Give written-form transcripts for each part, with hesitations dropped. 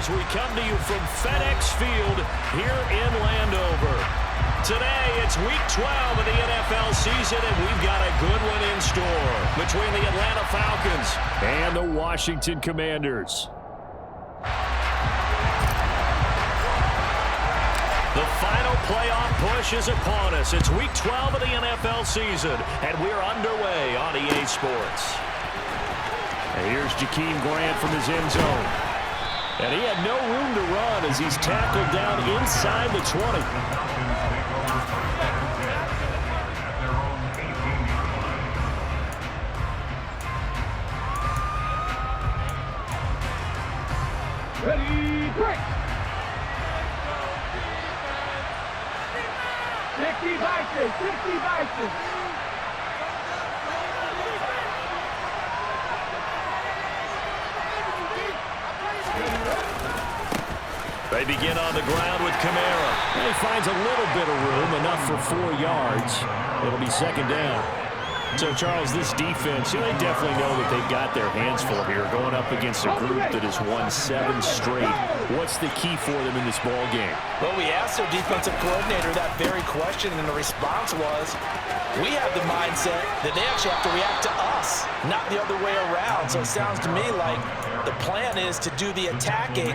as we come to you from FedEx Field here in Landover. Today, it's Week 12 of the NFL season, and we've got a good one in store between the Atlanta Falcons and the Washington Commanders. The final playoff push is upon us. It's Week 12 of the NFL season, and we're underway on EA Sports. And here's Jakeem Grant from his end zone. And he had no room to run as he's tackled down inside the 20. Ready, break! 60 Vikings, 60 Vikings! They begin on the ground with Kamara. And he finds a little bit of room, enough for 4 yards. It'll be second down. So, Charles, this defense, they definitely know that they've got their hands full here, going up against a group that has won 7 straight. What's the key for them in this ball game? Well, we asked their defensive coordinator that very question, and the response was, we have the mindset that they actually have to react to us, not the other way around. So it sounds to me like the plan is to do the attacking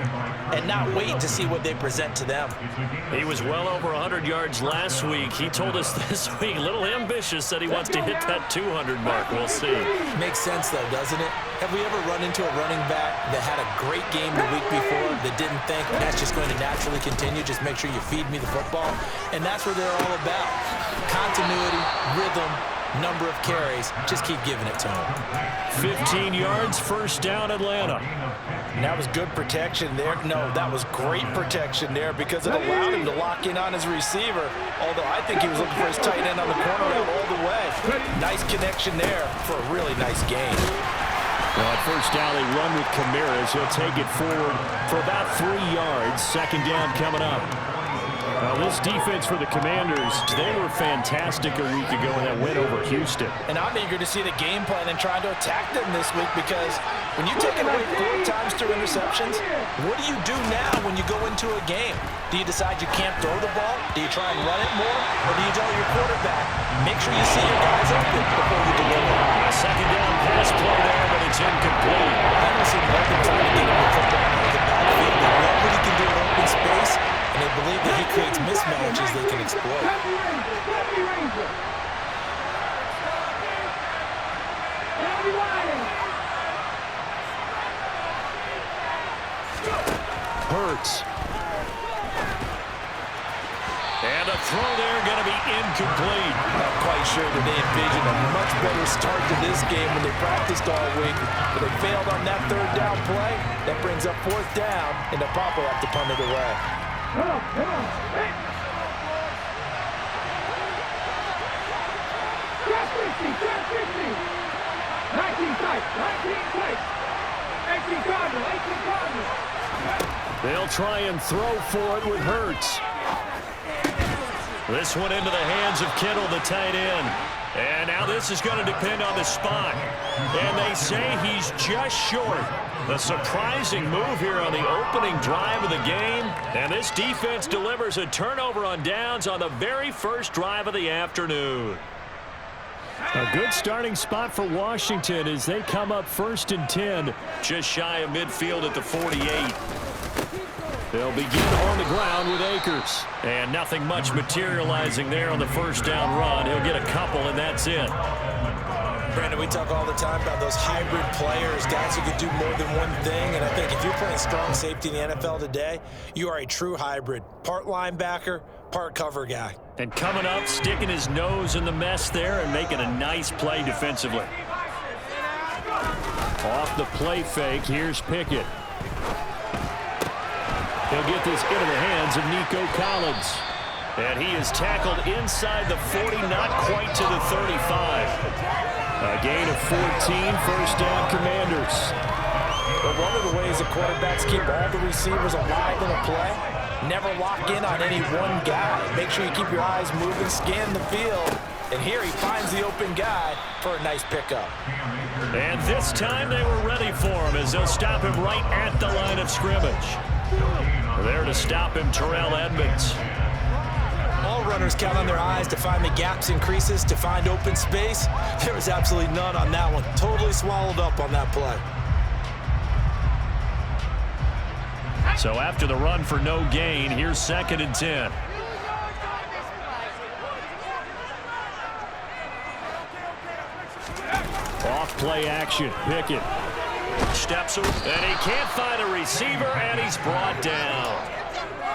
and not wait to see what they present to them. He was well over 100 yards last week. He told us this week, a little ambitious, said he wants to hit that 200 mark. We'll see. Makes sense, though, doesn't it? Have we ever run into a running back that had a great game the week before that didn't think that's just going to naturally continue? Just make sure you feed me the football. And that's what they're all about. Continuity, rhythm, number of carries. Just keep giving it to them. 15 yards, first down, Atlanta. And that was good protection there. No, that was great protection there because it allowed him to lock in on his receiver. Although I think he was looking for his tight end on the corner route all the way. Nice connection there for a really nice gain. Well, at first down, they run with Kamara. He'll take it forward for about 3 yards. Second down coming up. Well, this defense for the Commanders, they were fantastic a week ago in that win over Houston. And I'm eager to see the game plan and trying to attack them this week because when you take it away 4 times through interceptions, what do you do now when you go into a game? Do you decide you can't throw the ball? Do you try and run it more? Or do you tell your quarterback, make sure you see your guys open before you deliver? Second down pass play there, but it's incomplete. I don't see nothing trying to get him the football out of the backfield. They know what he can do in open space, and they believe that he creates mismatches they can exploit. Hurts. And a throw there going to be incomplete. I'm quite sure that they envisioned a much better start to this game when they practiced all week. But they failed on that third down play. That brings up fourth down, and the Pop will have to punt it away. Come on, come on. Hey. Drop 50, drop 50. 19 tight, 19 tight. 18 Cardinal, 18 Cardinal. They'll try and throw for it with Hurts. This one into the hands of Kittle, the tight end. And now this is going to depend on the spot. And they say he's just short. The surprising move here on the opening drive of the game. And this defense delivers a turnover on downs on the very first drive of the afternoon. A good starting spot for Washington as they come up 1st and 10. Just shy of midfield at the 48. They'll begin on the ground with Akers. And nothing much materializing there on the first down run. He'll get a couple, and that's it. Brandon, we talk all the time about those hybrid players, guys who can do more than one thing. And I think if you're playing strong safety in the NFL today, you are a true hybrid. Part linebacker, part cover guy. And coming up, sticking his nose in the mess there and making a nice play defensively. Off the play fake, here's Pickett. He'll get this into the hands of Nico Collins. And he is tackled inside the 40, not quite to the 35. A gain of 14, first down Commanders. But one of the ways the quarterbacks keep all the receivers alive in a play, never lock in on any one guy. Make sure you keep your eyes moving, scan the field. And here he finds the open guy for a nice pickup. And this time they were ready for him as they'll stop him right at the line of scrimmage. There to stop him, Terrell Edmonds. All runners count on their eyes to find the gaps and creases, to find open space. There was absolutely none on that one. Totally swallowed up on that play. So after the run for no gain, here's 2nd and 10. Off play action. Pickett steps over, and he can't find a receiver, and he's brought down.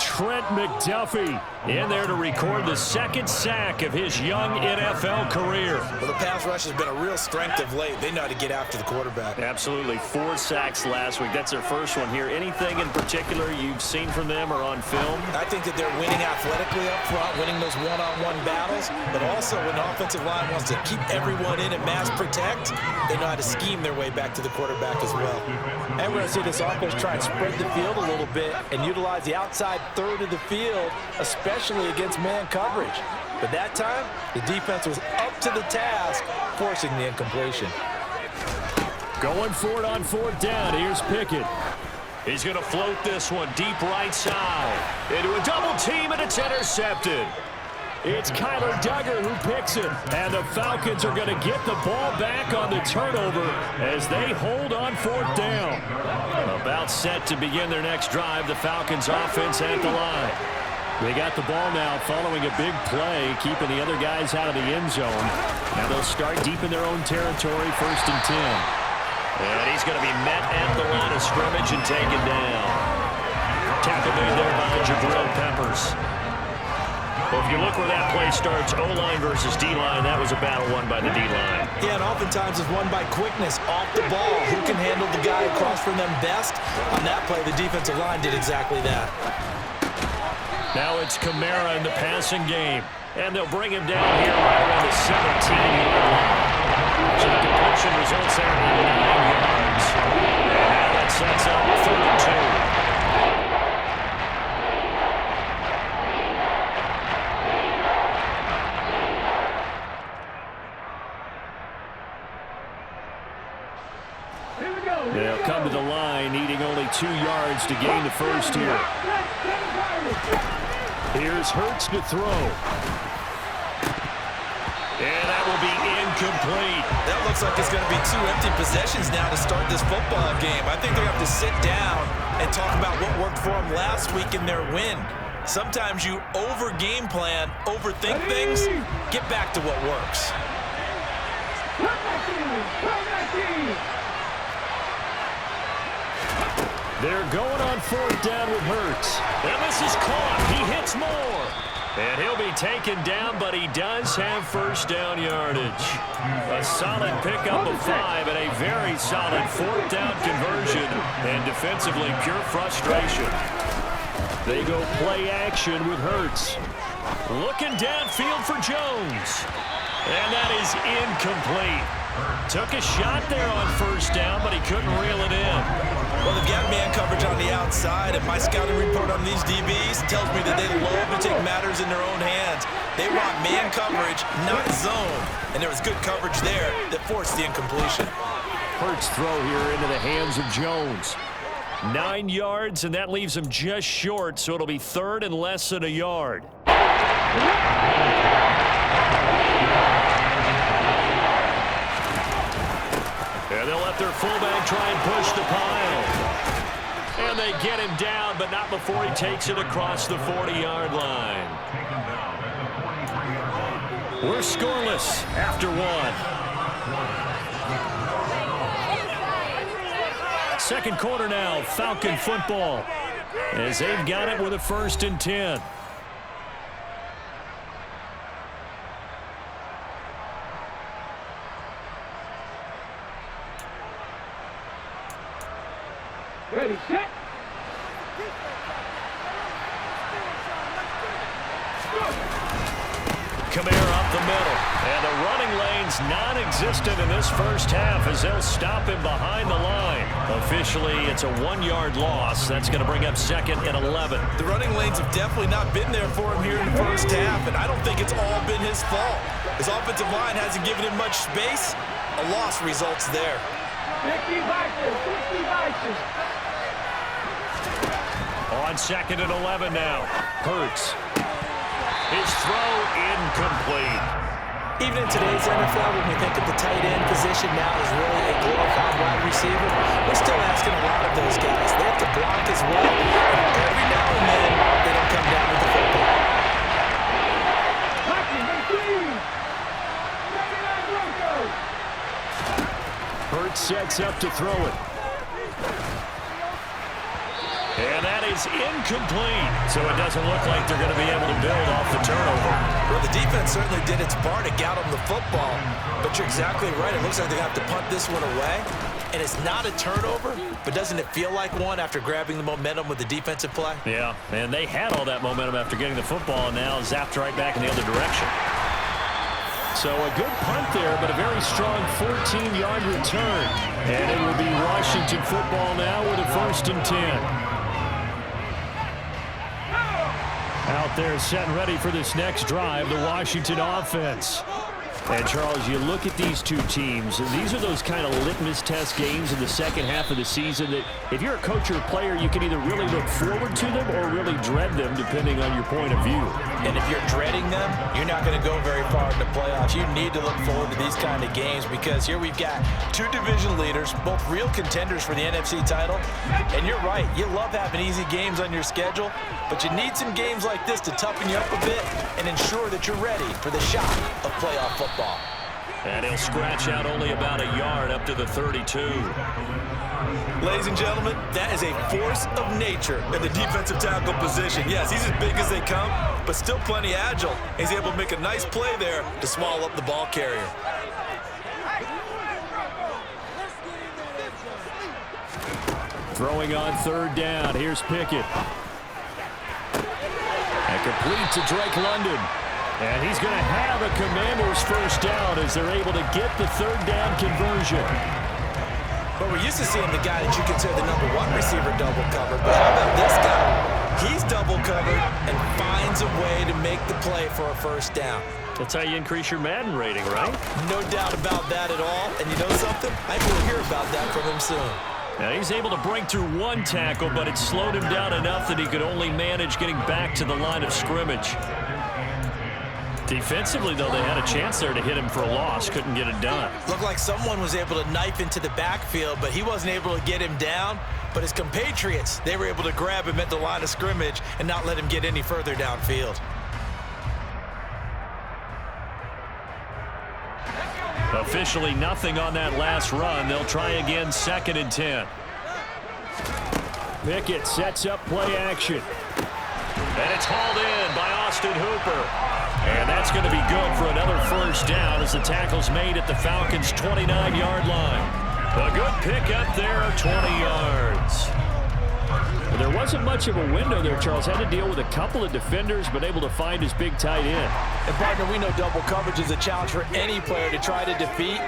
Trent McDuffie in there to record the 2nd sack of his young NFL career. Well, the pass rush has been a real strength of late. They know how to get after the quarterback. Absolutely. 4 sacks last week. That's their first one here. Anything in particular you've seen from them or on film? I think that they're winning athletically up front, winning those one-on-one battles, but also when the offensive line wants to keep everyone in and mass protect, they know how to scheme their way back to the quarterback as well. And we're going to see this offense try and spread the field a little bit and utilize the outside third of the field, especially against man coverage. But that time, the defense was up to the task, forcing the incompletion. Going for it on 4th down. Here's Pickett. He's going to float this one deep right side. Into a double team, and it's intercepted. It's Kyler Duggar who picks it. And the Falcons are going to get the ball back on the turnover as they hold on 4th down. About set to begin their next drive. The Falcons offense at the line. They got the ball now following a big play, keeping the other guys out of the end zone. Now they'll start deep in their own territory, 1st and 10. And he's going to be met at the line of scrimmage and taken down. Tackle made there by Jabril Peppers. Well, if you look where that play starts, O-line versus D-line, that was a battle won by the D-line. Yeah, and oftentimes it's won by quickness off the ball. Who can handle the guy across from them best? On that play, the defensive line did exactly that. Now it's Kamara in the passing game. And they'll bring him down here right around the 17-yard line. So the completion results there in 9 yards. And now that sets up 3rd and 2. They'll come to the line, needing only 2 yards to gain the first here. Here's Hurts to throw. And that will be incomplete. That looks like it's going to be 2 empty possessions now to start this football game. I think they have to sit down and talk about what worked for them last week in their win. Sometimes you over-game plan, overthink things, get back to what works. They're going on 4th down with Hurts. And this is caught. He hits more. And he'll be taken down, but he does have 1st down yardage. A solid pickup of 5 and a very solid 4th down conversion. And defensively, pure frustration. They go play action with Hurts. Looking downfield for Jones. And that is incomplete. Took a shot there on 1st down, but he couldn't reel it in. Well, they've got man coverage on the outside, and my scouting report on these DBs tells me that they love to take matters in their own hands. They want man coverage, not zone. And there was good coverage there that forced the incompletion. Hurts throw here into the hands of Jones. 9 yards, and that leaves him just short, so it'll be 3rd and less than a yard. And they'll let their fullback try and push the pile. And they get him down, but not before he takes it across the 40-yard line. We're scoreless after 1. Second quarter now, Falcon football, as they've got it with a 1st and 10. Ready, set. Kamara up the middle. And the running lane's non-existent in this first half as they'll stop him behind the line. Officially, it's a 1-yard loss. That's going to bring up 2nd and 11. The running lanes have definitely not been there for him here in the first half, and I don't think it's all been his fault. His offensive line hasn't given him much space. A loss results there. 50 vices, 50 vices. On 2nd and 11 now. Hurts. His throw incomplete. Even in today's NFL, when we think of the tight end position now as really a glorified wide receiver, we're still asking a lot of those guys. They have to block as well. And every now and then, they don't come down with the football. Hurts sets up to throw it. And that is incomplete. So it doesn't look like they're going to be able to build off the turnover. Well, the defense certainly did its part to get them the football. But you're exactly right. It looks like they're going to have to punt this one away. And it's not a turnover, but doesn't it feel like one after grabbing the momentum with the defensive play? Yeah, and they had all that momentum after getting the football, and now zapped right back in the other direction. So a good punt there, but a very strong 14-yard return. And it will be Washington football now with a 1st and 10. Out there set and ready for this next drive, the Washington offense. And, Charles, you look at these two teams, and these are those kind of litmus test games in the second half of the season that if you're a coach or a player, you can either really look forward to them or really dread them, depending on your point of view. And if you're dreading them, you're not going to go very far in the playoffs. You need to look forward to these kind of games because here we've got two division leaders, both real contenders for the NFC title. And you're right, you love having easy games on your schedule, but you need some games like this to toughen you up a bit and ensure that you're ready for the shot of playoff football. And he'll scratch out only about a yard up to the 32. Ladies and gentlemen, that is a force of nature in the defensive tackle position. Yes, he's as big as they come, but still plenty agile. He's able to make a nice play there to swallow up the ball carrier. Throwing on 3rd down. Here's Pickett. And complete to Drake London. And he's going to have a Commanders 1st down as they're able to get the 3rd down conversion. But we're used to seeing the guy that you consider the #1 receiver double covered. But how about this guy? He's double covered and finds a way to make the play for a 1st down. That's how you increase your Madden rating, right? No doubt about that at all. And you know something? I will hear about that from him soon. Now he's able to break through one tackle, but it slowed him down enough that he could only manage getting back to the line of scrimmage. Defensively, though, they had a chance there to hit him for a loss. Couldn't get it done. Looked like someone was able to knife into the backfield, but he wasn't able to get him down. But his compatriots, they were able to grab him at the line of scrimmage and not let him get any further downfield. Officially nothing on that last run. They'll try again 2nd and 10. Pickett sets up play action. And it's hauled in by Austin Hooper. And that's going to be good for another 1st down as the tackle's made at the Falcons' 29-yard line. A good pickup there, 20 yards. There wasn't much of a window there, Charles. Had to deal with a couple of defenders, but able to find his big tight end. And, partner, we know double coverage is a challenge for any player to try to defeat.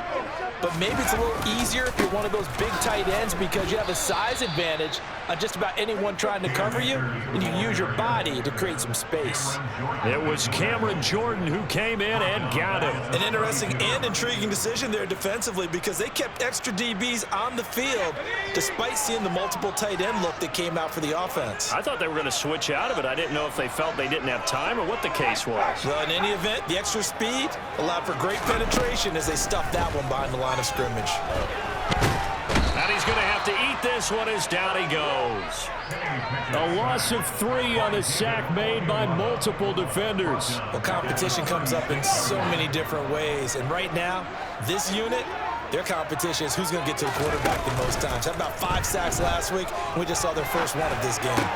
But maybe it's a little easier if you're one of those big tight ends because you have a size advantage on just about anyone trying to cover you, and you use your body to create some space. It was Cameron Jordan who came in and got him. An interesting and intriguing decision there defensively because they kept extra DBs on the field despite seeing the multiple tight end look that came out for the offense. I thought they were going to switch out of it. I didn't know if they felt they didn't have time or what the case was. Well, in any event, the extra speed allowed for great penetration as they stuffed that one behind the line of scrimmage. And he's going to have to eat this one as down he goes. A loss of 3 on the sack made by multiple defenders. Well, competition comes up in so many different ways. And right now, this unit, their competition is who's going to get to the quarterback the most times. Had about 5 sacks last week. We just saw their first one of this game.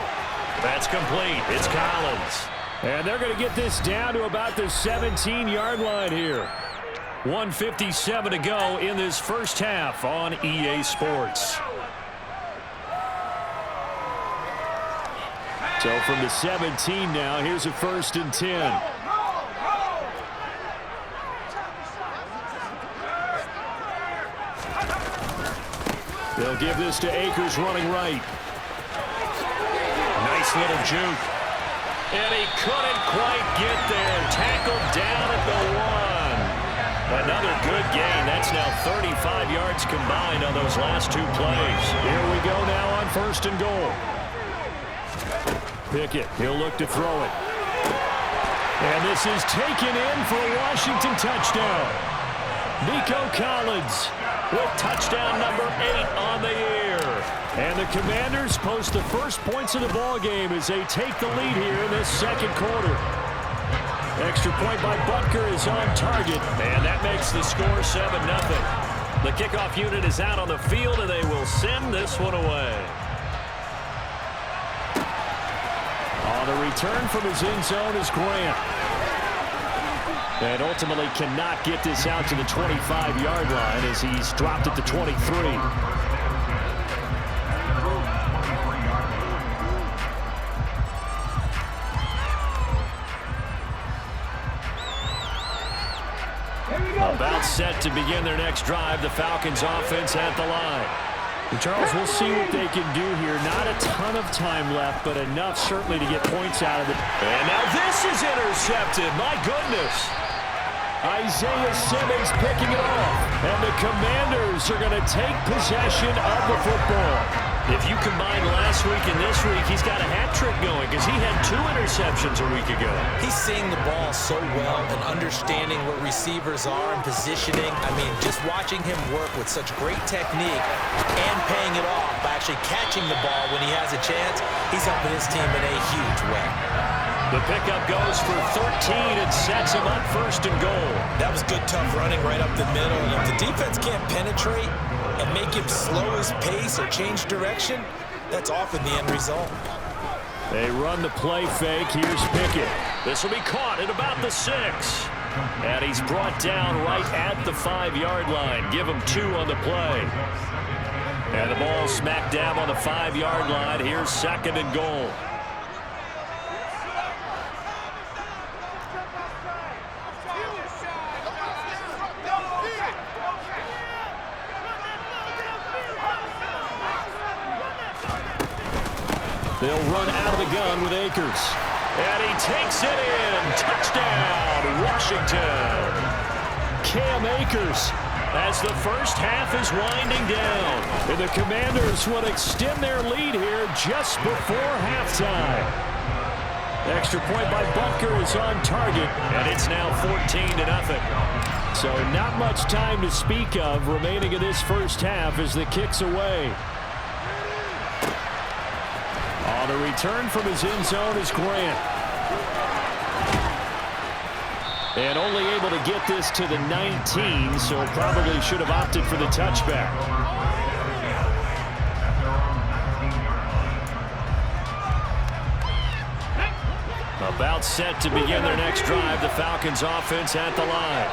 That's complete. It's Collins. And they're going to get this down to about the 17-yard line here. 1:57 to go in this first half on EA Sports. So from the 17 now, here's a 1st and 10. They'll give this to Akers running right. Nice little juke. And he couldn't quite get there. Tackled down at the 1. Another good gain. That's now 35 yards combined on those last 2 plays. Here we go now on 1st and goal. Pickett. He'll look to throw it. And this is taken in for a Washington touchdown. Nico Collins with touchdown number 8 on the year. And the Commanders post the first points of the ball game as they take the lead here in this second quarter. Extra point by Butker is on target, and that makes the score 7-0. The kickoff unit is out on the field, and they will send this one away. On the return from his end zone is Grant. And ultimately cannot get this out to the 25-yard line as he's dropped at the 23. About set to begin their next drive. The Falcons offense at the line. And Charles, we'll see what they can do here. Not a ton of time left, but enough certainly to get points out of it. And now this is intercepted. My goodness. Isaiah Simmons picking it off. And the Commanders are going to take possession of the football. If you combine last week and this week, he's got a hat trick going because he had 2 interceptions a week ago. He's seeing the ball so well and understanding what receivers are and positioning. I mean, just watching him work with such great technique and paying it off by actually catching the ball when he has a chance, he's helping his team in a huge way. The pickup goes for 13 and sets him up first and goal. That was good, tough running right up the middle. And if the defense can't penetrate and make him slow his pace or change direction, that's often the end result. They run the play fake. Here's Pickett. This will be caught at about the 6. And he's brought down right at the 5-yard line. Give him 2 on the play. And the ball smack dab on the 5-yard line. Here's second and goal. They'll run out of the gun with Akers. And he takes it in. Touchdown, Washington. Cam Akers as the first half is winding down. And the Commanders will extend their lead here just before halftime. Extra point by Butker is on target. And it's now 14-0. So not much time to speak of remaining in this first half as the kick's away. On the return from his end zone is Grant. And only able to get this to the 19, so probably should have opted for the touchback. About set to begin their next drive. The Falcons offense at the line.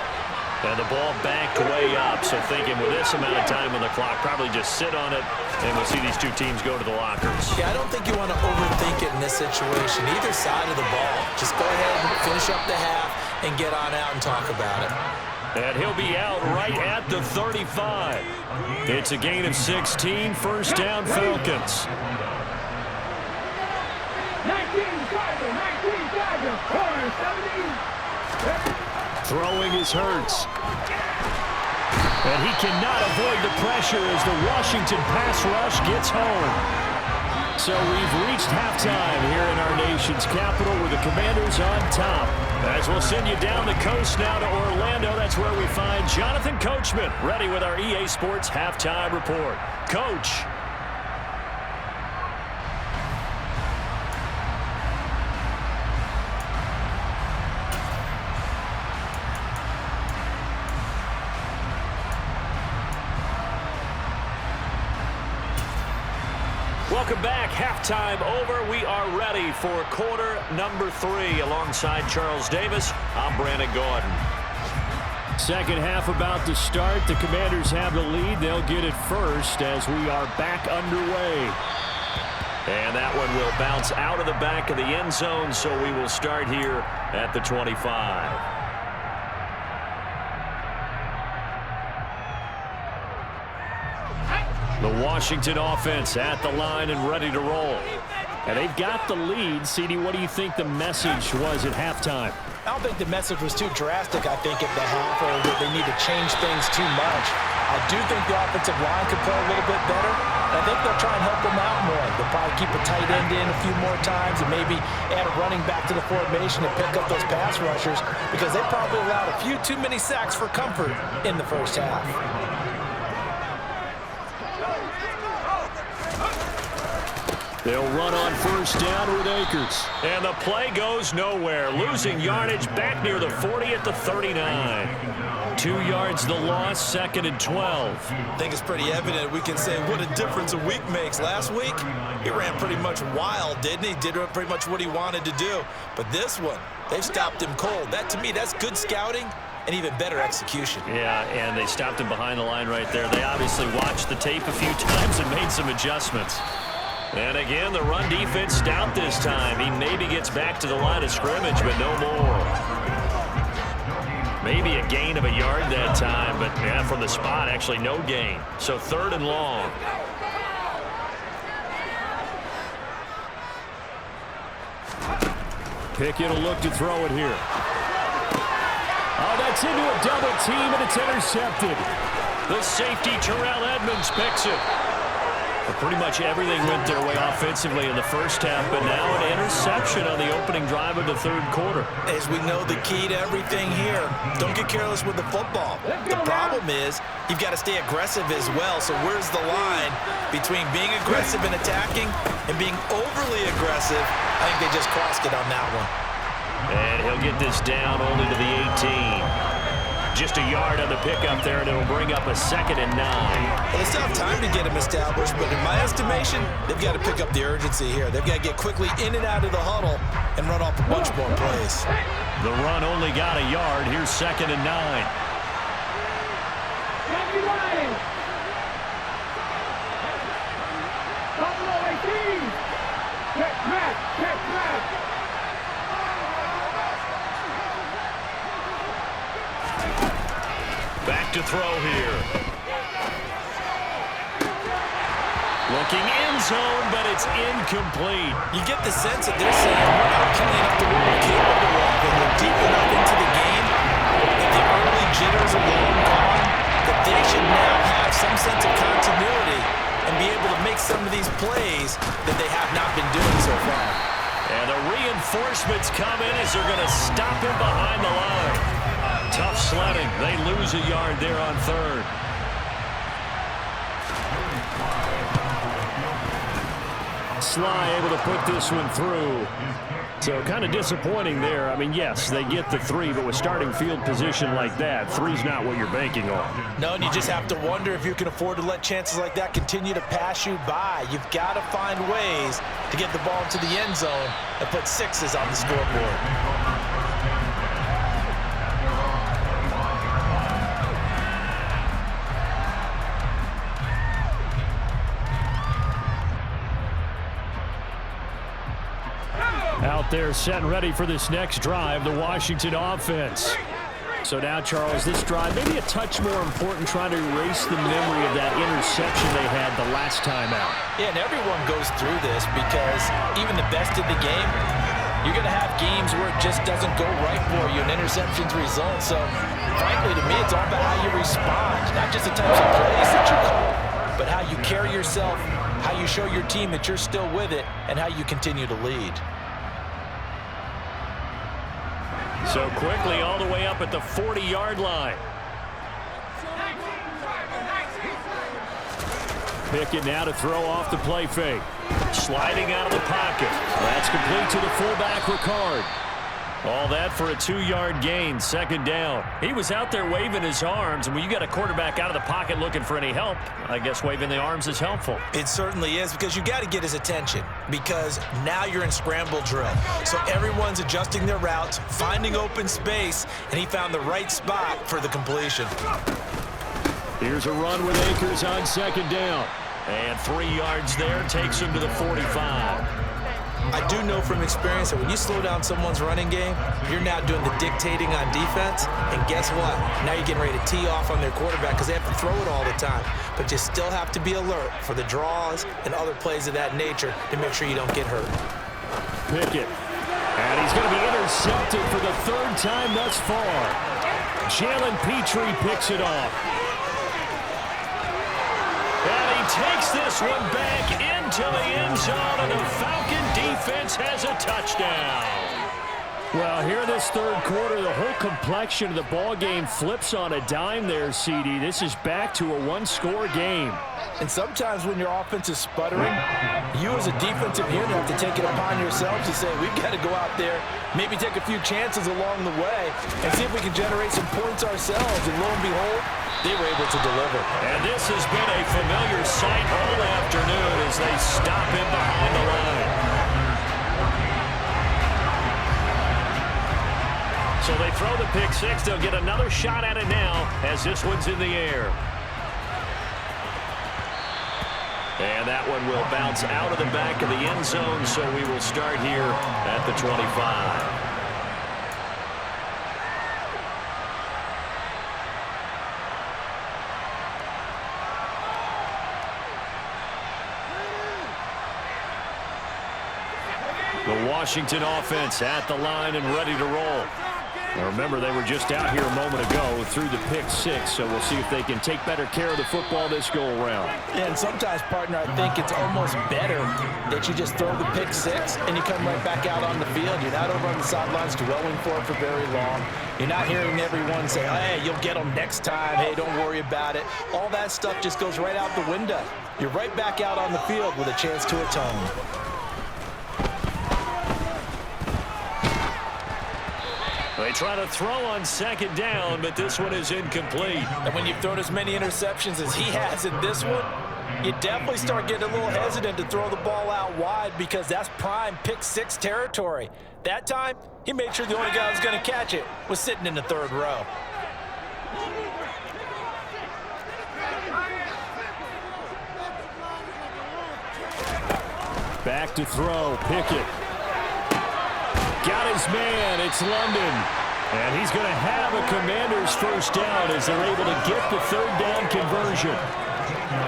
And the ball backed way up, so thinking with this amount of time on the clock, probably just sit on it, and we'll see these two teams go to the lockers. Yeah, I don't think you want to overthink it in this situation, either side of the ball. Just go ahead and finish up the half and get on out and talk about it. And he'll be out right at the 35. It's a gain of 16, first down Falcons. 19 Tiger, corner 17. Throwing is Hurts. And he cannot avoid the pressure as the Washington pass rush gets home. So we've reached halftime here in our nation's capital with the Commanders on top. As we'll send you down the coast now to Orlando, that's where we find Jonathan Coachman ready with our EA Sports halftime report. Coach. Welcome back. Halftime over. We are ready for quarter number 3. Alongside Charles Davis, I'm Brandon Gordon. Second half about to start. The Commanders have the lead. They'll get it first as we are back underway. And that one will bounce out of the back of the end zone, so we will start here at the 25. The Washington offense at the line and ready to roll. And they've got the lead. CD, what do you think the message was at halftime? I don't think the message was too drastic, I think, at the half, or that they need to change things too much. I do think the offensive line could play a little bit better. I think they'll try and help him out more. They'll probably keep a tight end in a few more times and maybe add a running back to the formation and pick up those pass rushers because they probably allowed a few too many sacks for comfort in the first half. They'll run on first down with Akers. And the play goes nowhere. Losing yardage back near the 40 at the 39. 2 yards the loss, 2nd and 12. I think it's pretty evident. We can say what a difference a week makes. Last week, he ran pretty much wild, didn't he? Did pretty much what he wanted to do. But this one, they've stopped him cold. That, to me, that's good scouting and even better execution. Yeah, and they stopped him behind the line right there. They obviously watched the tape a few times and made some adjustments. And again, the run defense stout this time. He maybe gets back to the line of scrimmage, but no more. Maybe a gain of a yard that time, but yeah, from the spot, actually no gain. So 3rd and long. Pickett will look to throw it here. Oh, that's into a double team, and it's intercepted. The safety, Terrell Edmonds, picks it. But pretty much everything went their way offensively in the first half, but now an interception on the opening drive of the 3rd quarter. As we know, the key to everything here, don't get careless with the football. The problem is you've got to stay aggressive as well. So where's the line between being aggressive and attacking and being overly aggressive? I think they just crossed it on that one. And he'll get this down only to the 18. Just a yard on the pickup there, and it'll bring up a 2nd and 9. Well, they still have time to get him established, but in my estimation, they've got to pick up the urgency here. They've got to get quickly in and out of the huddle and run off a bunch more plays. The run only got a yard. Here's 2nd and 9. Back to throw here. Looking end zone, but it's incomplete. You get the sense that they're saying we're not playing up to what we're capable of, and they're deep enough into the game that the early jitters are long gone, that they should now have some sense of continuity and be able to make some of these plays that they have not been doing so far. And the reinforcements come in as they're going to stop him behind the line. Tough sledding. They lose a yard there on 3rd. Sly able to put this one through. So kind of disappointing there. I mean, yes, they get the 3, but with starting field position like that, 3's not what you're banking on. No, and you just have to wonder if you can afford to let chances like that continue to pass you by. You've got to find ways to get the ball into the end zone and put 6s on the scoreboard. Out there set and ready for this next drive, the Washington offense. So now, Charles, this drive maybe a touch more important, trying to erase the memory of that interception they had the last time out. Yeah, and everyone goes through this because even the best in the game, you're going to have games where it just doesn't go right for you and interceptions result. So, frankly, to me, it's all about how you respond, not just the types of plays that you call, but how you carry yourself, how you show your team that you're still with it, and how you continue to lead. So quickly all the way up at the 40-yard line. Pickett now to throw off the play fake. Sliding out of the pocket. That's complete to the fullback, Ricard. All that for a 2-yard gain, 2nd down. He was out there waving his arms, and when you got a quarterback out of the pocket looking for any help, I guess waving the arms is helpful. It certainly is, because you got to get his attention, because now you're in scramble drill. So everyone's adjusting their routes, finding open space, and he found the right spot for the completion. Here's a run with Akers on 2nd down. And 3 yards there, takes him to the 45. I do know from experience that when you slow down someone's running game, you're now doing the dictating on defense. And guess what? Now you're getting ready to tee off on their quarterback because they have to throw it all the time. But you still have to be alert for the draws and other plays of that nature to make sure you don't get hurt. Pickett. And he's going to be intercepted for the 3rd time thus far. Jalen Petrie picks it off. And he takes this one back into the end zone, and the Falcon defense has a touchdown. Well, here in this third quarter, the whole complexion of the ball game flips on a dime there, CD. This is back to a one-score game. And sometimes when your offense is sputtering, you as a defensive unit have to take it upon yourselves to say, we've got to go out there, maybe take a few chances along the way, and see if we can generate some points ourselves. And lo and behold, they were able to deliver. And this has been a familiar sight all afternoon as they stop him behind the line. So they throw the pick six. They'll get another shot at it now as this one's in the air. And that one will bounce out of the back of the end zone, so we will start here at the 25. The Washington offense at the line and ready to roll. Now remember, they were just out here a moment ago through the pick six, so we'll see if they can take better care of the football this go-around. And sometimes, partner, I think it's almost better that you just throw the pick six and you come right back out on the field. You're not over on the sidelines dwelling for it for very long. You're not hearing everyone say, hey, you'll get them next time. Hey, don't worry about it. All that stuff just goes right out the window. You're right back out on the field with a chance to atone. They try to throw on second down, but this one is incomplete. And when you've thrown as many interceptions as he has in this one, you definitely start getting a little hesitant to throw the ball out wide because that's prime pick six territory. That time, he made sure the only guy who was going to catch it was sitting in the third row. Back to throw, Pickett. Got his man, it's London. And he's going to have a Commanders first down as they're able to get the third down conversion.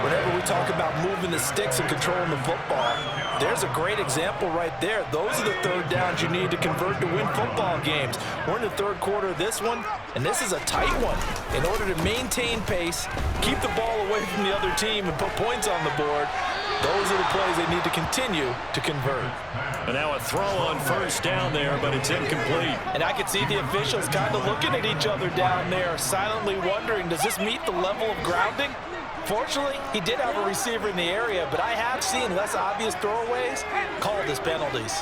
Whenever we talk about moving the sticks and controlling the football, there's a great example right there. Those are the third downs you need to convert to win football games. We're in the third quarter of this one, and this is a tight one. In order to maintain pace, keep the ball away from the other team, and put points on the board, those are the plays they need to continue to convert. And now a throw on first down there, but it's incomplete. And I could see the officials kind of looking at each other down there, silently wondering, does this meet the level of grounding? Fortunately, he did have a receiver in the area, but I have seen less obvious throwaways called as penalties.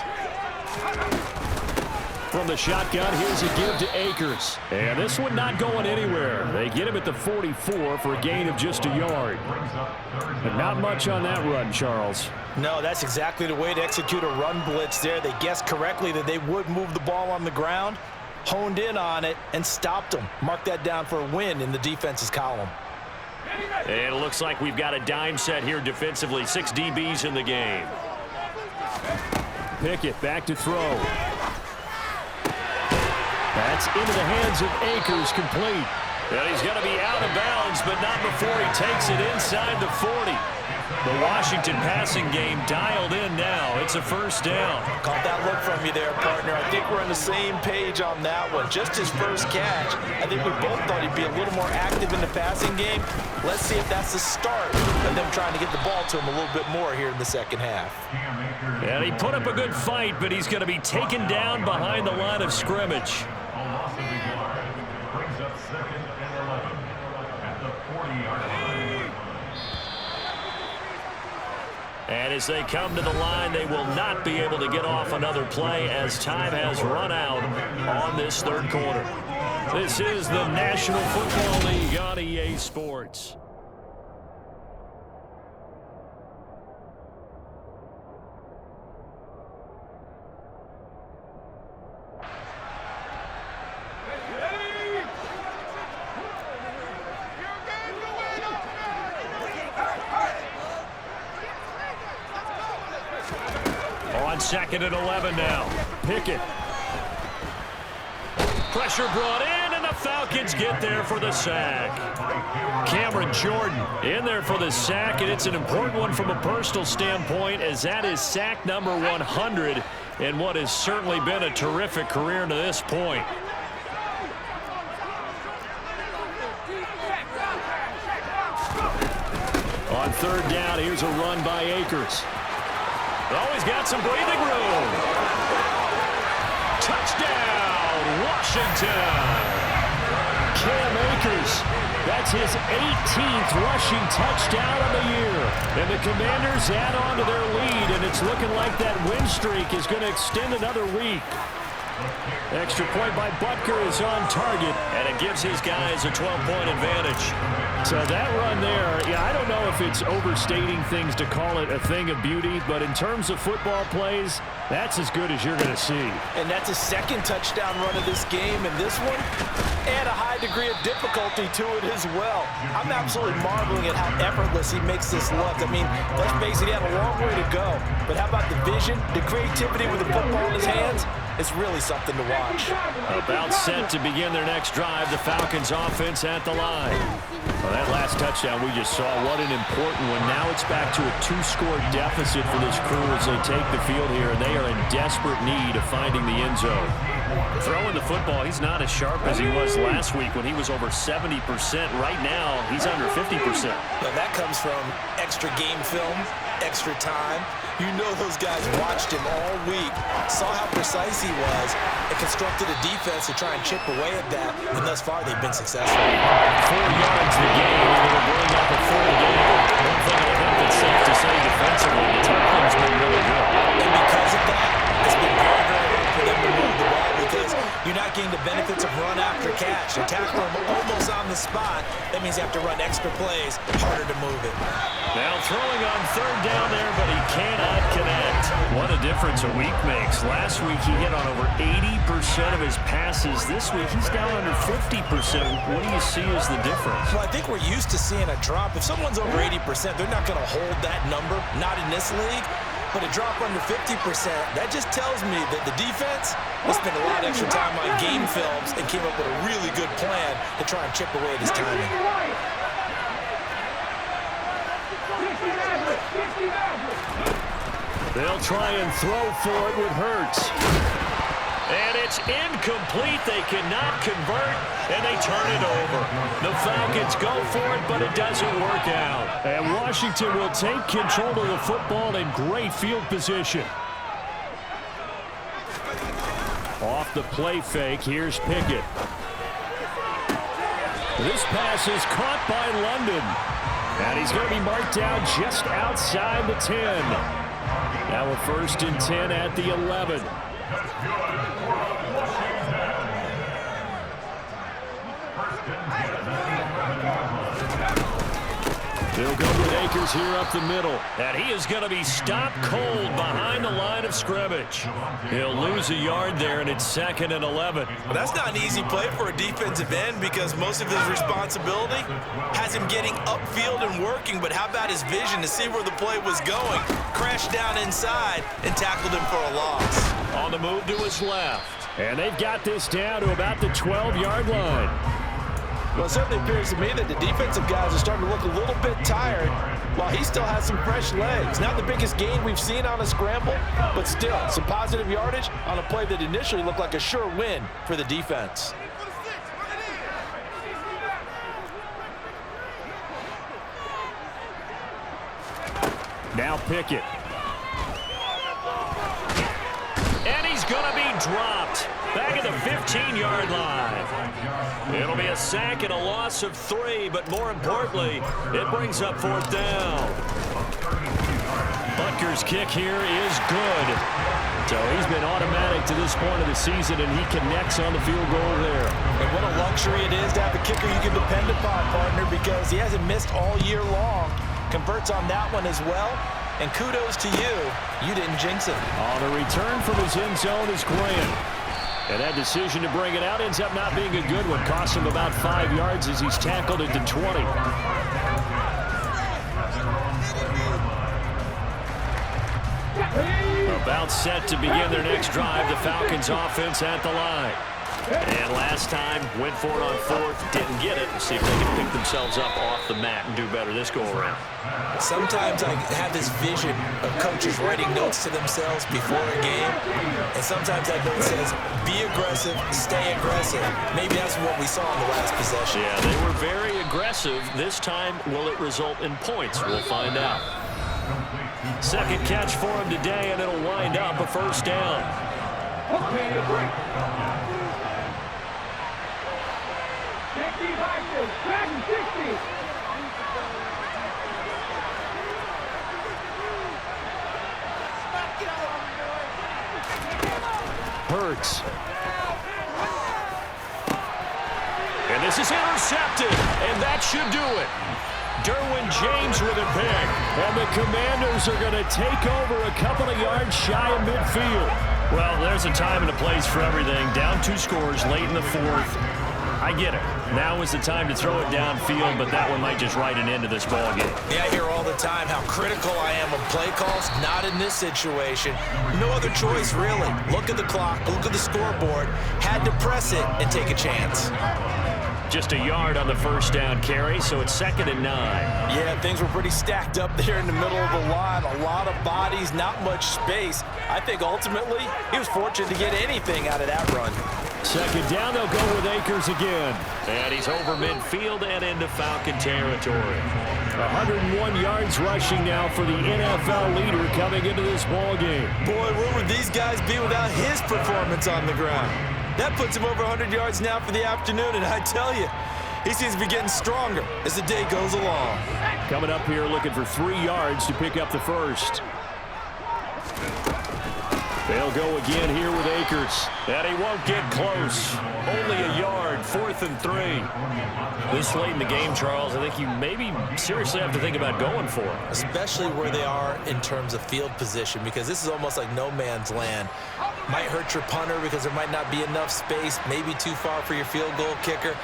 From the shotgun, here's a give to Akers. And this one not going anywhere. They get him at the 44 for a gain of just a yard. But not much on that run, Charles. No, that's exactly the way to execute a run blitz there. They guessed correctly that they would move the ball on the ground, honed in on it, and stopped them. Mark that down for a win in the defense's column. And it looks like we've got a dime set here defensively. 6 DBs in the game. Pickett back to throw. That's into the hands of Akers, complete. And he's going to be out of bounds, but not before he takes it inside the 40. The Washington passing game dialed in now. It's a first down. Caught that look from you there, partner. I think we're on the same page on that one. Just his first catch. I think we both thought he'd be a little more active in the passing game. Let's see if that's the start of them trying to get the ball to him a little bit more here in the second half. And he put up a good fight, but he's going to be taken down behind the line of scrimmage. Brings up 2nd and 11 at the 40-yard line. And as they come to the line, they will not be able to get off another play as time has run out on this third quarter. This is the National Football League on EA Sports. On 2nd and 11 now. Pickett. Pressure brought in, and the Falcons get there for the sack. Cameron Jordan in there for the sack, and it's an important one from a personal standpoint, as that is sack number 100 in what has certainly been a terrific career to this point. On third down. Here's a run by Akers. Oh, he's got some breathing room. Touchdown, Washington. Cam Akers, that's his 18th rushing touchdown of the year. And the Commanders add on to their lead, and it's looking like that win streak is going to extend another week. Extra point by Butker is on target, and it gives his guys a 12-point advantage. So that run there, yeah, I don't know if it's overstating things to call it a thing of beauty, but in terms of football plays, that's as good as you're going to see. And that's a second touchdown run of this game, and this one, add a high degree of difficulty to it as well. I'm absolutely marveling at how effortless he makes this look. I mean, let's face it, he had a long way to go. But how about the vision, the creativity with the football in his hands? It's really something to watch. About set to begin their next drive, the Falcons offense at the line. Well, that last touchdown we just saw, what an important one. Now it's back to a 2-score deficit for this crew as they take the field here, and they are in desperate need of finding the end zone. Throwing the football, he's not as sharp as he was last week when he was over 70%. Right now, he's under 50%. Now that comes from extra game film, extra time. You know those guys watched him all week, saw how precise he was, and constructed a defense to try and chip away at that, and thus far they've been successful. 4 yards the game, and it'll bring up a 4th down. One thing I think that's safe to say defensively, the tackling's been really good. And because of that, it's been very, very hard for them to move the ball because you're not getting the benefits of run after catch. You tackle them almost on the spot. That means you have to run extra plays, harder to move it. Now throwing on 3rd down there, but he cannot connect. What a difference a week makes. Last week he hit on over 80% of his passes. This week he's down under 50%. What do you see as the difference? Well, I think we're used to seeing a drop. If someone's over 80%, they're not going to hold that number, not in this league. But a drop under 50%, that just tells me that the defense has spent a lot of extra time on game films and came up with a really good plan to try and chip away at his timing. They'll try and throw for it with Hurts. And it's incomplete. They cannot convert, and they turn it over. The Falcons go for it, but it doesn't work out. And Washington will take control of the football in great field position. Off the play fake, here's Pickett. This pass is caught by London. And he's going to be marked down just outside the 10. Now a 1st and 10 at the 11. They'll go with Akers here up the middle. And he is going to be stopped cold behind the line of scrimmage. He'll lose a yard there, and it's 2nd and 11. Well, that's not an easy play for a defensive end because most of his responsibility has him getting upfield and working. But how about his vision to see where the play was going? Crashed down inside and tackled him for a loss. On the move to his left. And they've got this down to about the 12-yard line. Well, it certainly appears to me that the defensive guys are starting to look a little bit tired while he still has some fresh legs. Not the biggest gain we've seen on a scramble, but still some positive yardage on a play that initially looked like a sure win for the defense. Now Pickett. And he's going to be dropped back at the 15-yard line. It'll be a sack and a loss of 3, but more importantly, it brings up 4th down. Butker's kick here is good. So he's been automatic to this point of the season, and he connects on the field goal there. And what a luxury it is to have a kicker you can depend upon, partner, because he hasn't missed all year long. Converts on that one as well. And kudos to you. You didn't jinx it. On the return from his end zone is Grant. And that decision to bring it out ends up not being a good one. Costs him about 5 yards as he's tackled at the 20. About set to begin their next drive. The Falcons offense at the line. And last time, went for it on fourth, didn't get it. See if they can pick themselves up off the mat and do better this go-around. Sometimes I have this vision of coaches writing notes to themselves before a game, and sometimes that note says, be aggressive, stay aggressive. Maybe that's what we saw in the last possession. Yeah, they were very aggressive. This time, will it result in points? We'll find out. Second catch for him today, and it'll wind up a first down. Okay, break. Back and 60. Hurts. And this is intercepted, and that should do it. Derwin James with a pick, and the Commanders are going to take over a couple of yards shy of midfield. Well, there's a time and a place for everything. Down 2 scores late in the fourth. I get it. Now is the time to throw it downfield, but that one might just write an end to this ball game. Yeah, I hear all the time how critical I am of play calls. Not in this situation. No other choice, really. Look at the clock. Look at the scoreboard. Had to press it and take a chance. Just a yard on the first down carry, so it's 2nd and 9. Yeah, things were pretty stacked up there in the middle of the line. A lot of bodies, not much space. I think ultimately he was fortunate to get anything out of that run. 2nd down, they'll go with Akers again. And he's over midfield and into Falcon territory. 101 yards rushing now for the NFL leader coming into this ball game. Boy, where would these guys be without his performance on the ground? That puts him over 100 yards now for the afternoon, and I tell you, he seems to be getting stronger as the day goes along. Coming up here looking for 3 yards to pick up the first. They'll go again here with Akers. And he won't get close. Only a yard, 4th and 3. This late in the game, Charles, I think you maybe seriously have to think about going for it. Especially where they are in terms of field position, because this is almost like no man's land. Might hurt your punter because there might not be enough space, maybe too far for your field goal kicker.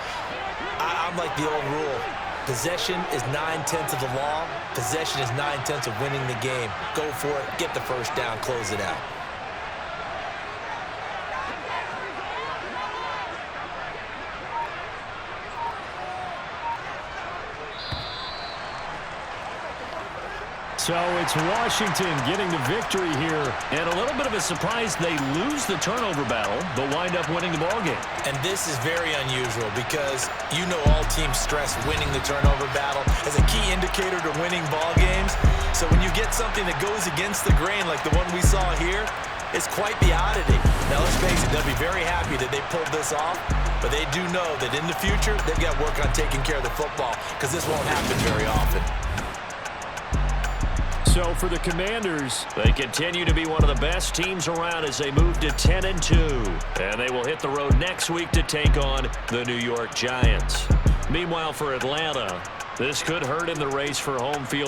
I'm like the old rule. Possession is 9/10 of the law. Possession is 9/10 of winning the game. Go for it, get the first down, close it out. So it's Washington getting the victory here. And a little bit of a surprise, they lose the turnover battle, but wind up winning the ballgame. And this is very unusual because you know all teams stress winning the turnover battle as a key indicator to winning ball games. So when you get something that goes against the grain like the one we saw here, it's quite the oddity. Now let's face it, they'll be very happy that they pulled this off, but they do know that in the future, they've got to work on taking care of the football because this won't happen very often. So for the Commanders, they continue to be one of the best teams around as they move to 10-2. And they will hit the road next week to take on the New York Giants. Meanwhile, for Atlanta, this could hurt in the race for home field